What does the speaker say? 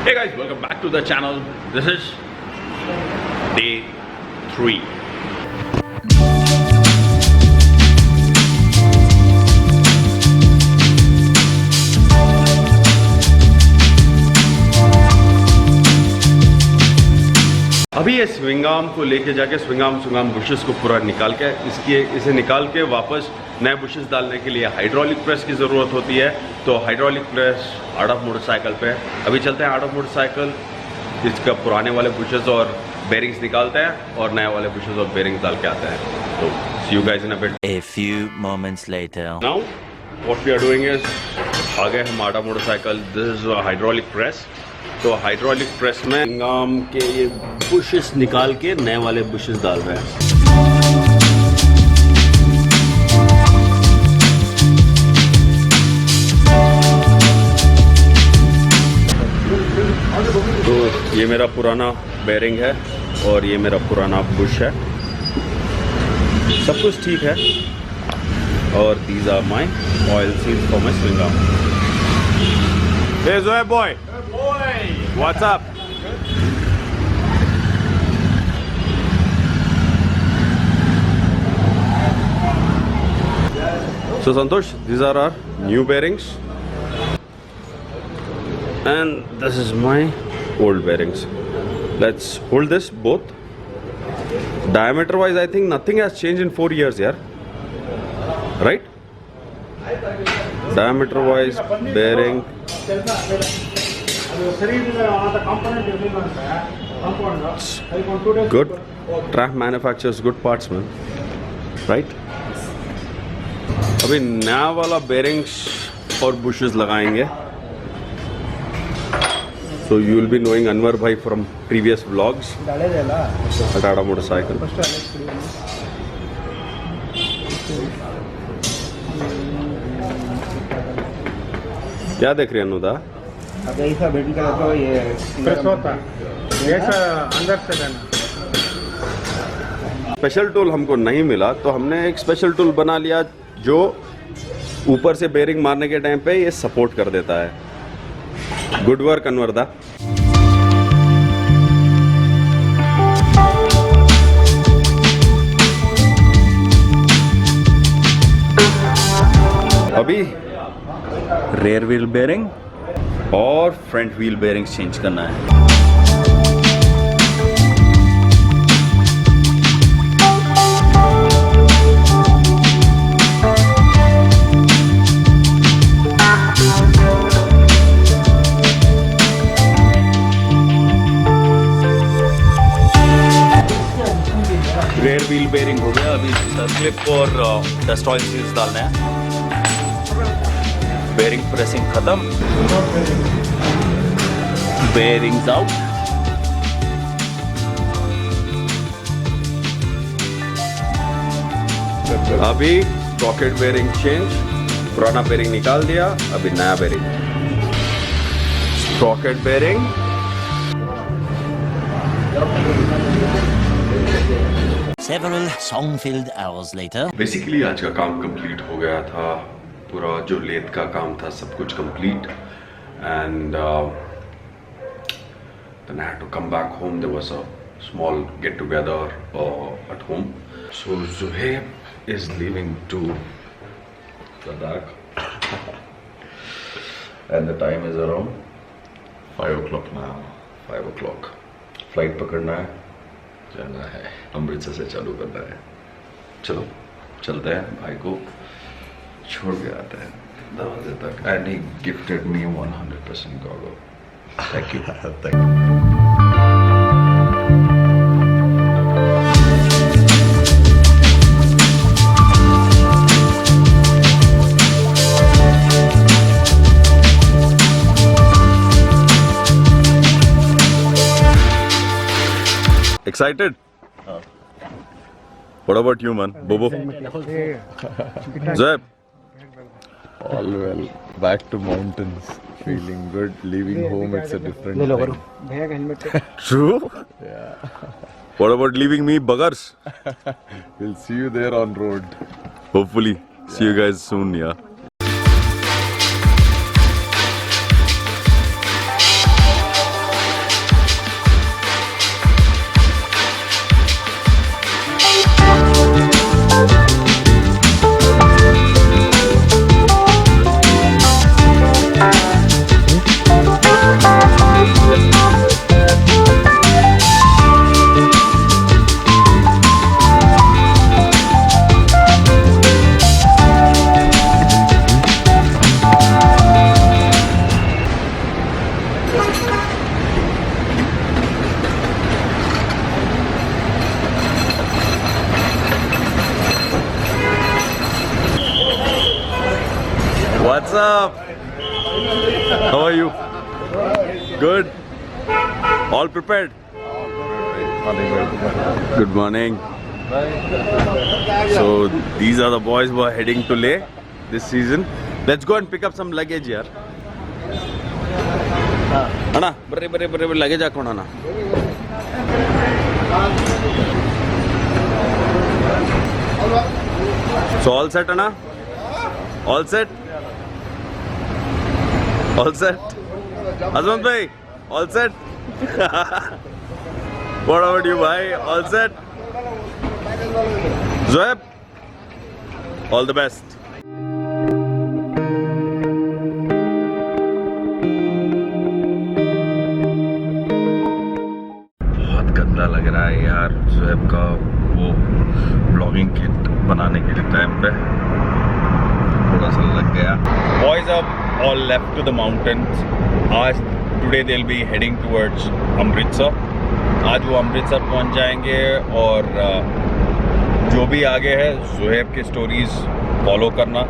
Hey guys, welcome back to the channel. This is day 3. अभी ये स्विंगाम को लेके जाके स्विंगाम बुशेस को पूरा निकाल के इसे निकाल के वापस नए बुशेस डालने के लिए हाइड्रोलिक प्रेस की ज़रूरत होती है। तो hydraulic press out of motorcycle पे अभी चलते हैं। आउट ऑफ मोटरसाइकिल इसका पुराने वाले बुशेस और बेरिंग्स निकालते हैं और नए वाले बुशेस और बेरिंग्स डाल के आते हैं। तो see you guys in a bit. A few moments later. Now what we are doing is आ गए हम out of motorcycle. This is a hydraulic press. तो हाइड्रोलिक प्रेस में स्विंगाम के ये बुशेस निकाल के नए वाले बुशेस डाल रहे हैं। तो ये मेरा पुराना बेरिंग है और ये मेरा पुराना बुश है। सब कुछ ठीक है। और these are my oil seals for my swing-arm. Hey Zoe boy. What's up? So Santosh, these are our new bearings. And this is my old bearings. Let's hold this both. Diameter wise I think nothing has changed in 4 years here. Right? Diameter wise bearing. Good. Trap manufactures good parts, man. Right? अभी नया वाला bearings और bushes लगाएंगे. So you will be knowing Anwar bhai from previous vlogs. Tata motorcycle. क्या देख रहे हैं अनुदा? ऐसा बेटिंग का तो ये प्रेस होता है ऐसा अंदर से लेना। स्पेशल टूल हमको नहीं मिला तो हमने एक स्पेशल टूल बना लिया जो ऊपर से बेरिंग मारने के टाइम पे ये सपोर्ट कर देता है। Good work Anwarda. अभी रेयर व्हील बेरिंग और फ्रंट व्हील बेरिंग चेंज करना है। रेयर व्हील बेरिंग हो गया। अभी क्लिप और डस्ट ऑयल सील्स डालना है। बेरिंग प्रेसिंग खत्म। Bearings out. अभी रॉकेट बेरिंग चेंज। पुराना बेरिंग निकाल दिया, अभी नया bearing. Rocket bearing. Several song-filled hours later. Basically आज का काम कंप्लीट हो गया था। पूरा जो लेथ का काम था सब कुछ complete and then I had to come back home. There was a small get together at home. So Junaid is leaving to Ladakh and the time is around 5 o'clock now. 5 o'clock. Flight पकड़ना है, जाना है, अमृतसर से चालू करना है। चलो चलते हैं, भाई को छोड़ के आते हैं दरवाजे तक। And he gifted me 100% goggle. Thank you. Thank you. Excited? What about you, man? Bobo? Zeb? All well. Back to mountains. Feeling good. Leaving home, it's a different thing. True? Yeah. What about leaving me, buggers? We'll see you there on road. Hopefully. See you guys soon, yeah. What's up? How are you? Good. All prepared? Good morning. So these are the boys who are heading to Leh this season. Let's go and pick up some luggage here. Anna, barre luggage hakona Anna. So all set Anna? All set? All set? Azman bhai, all set? What about you bhai? All set? Zoeb? All the best. बहुत गंदा लग रहा है यार जोएब का वो blogging kit बनाने के लिए टाइम पे थोड़ा सा लग गया. Boys are all left to the mountains. आज today they'll be heading towards Amritsar. आज वो अमृतसर पहुंच जाएंगे और जो भी आगे है जोएब की स्टोरीज फॉलो करना.